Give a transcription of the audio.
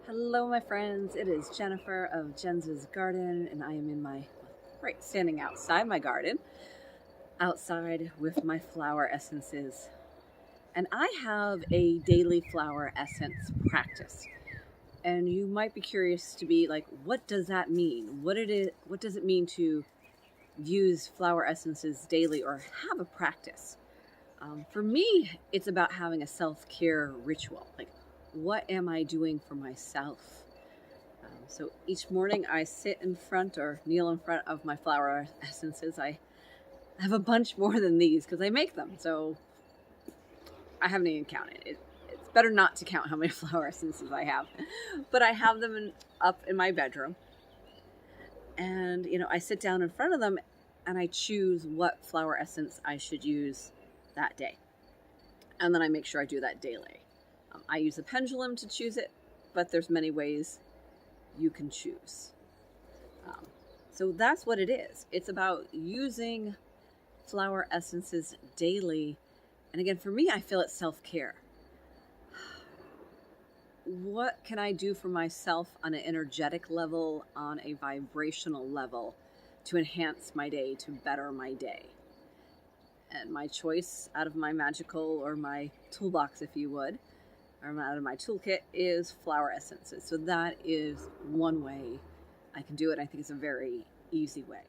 Hello, my friends. It is Jennifer of Jens's Garden, and I am standing outside my garden, outside with my flower essences. And I have a daily flower essence practice. And you might be curious to be like, what does that mean? What does it mean to use flower essences daily or have a practice? For me, it's about having a self-care ritual. Like, what am I doing for myself? So each morning I sit in front or kneel in front of my flower essences. I have a bunch more than these because I make them. So I haven't even counted. It's better not to count how many flower essences I have. But I have them up in my bedroom. And, I sit down in front of them and I choose what flower essence I should use that day. And then I make sure I do that daily. I use a pendulum to choose it, but there's many ways you can choose. So that's what it is. It's about using flower essences daily. And again, for me, I feel it's self-care. What can I do for myself on an energetic level, on a vibrational level, to enhance my day, to better my day? And my choice out of my magical or my toolbox, if you would, or out of my toolkit, is flower essences. So that is one way I can do it. I think it's a very easy way.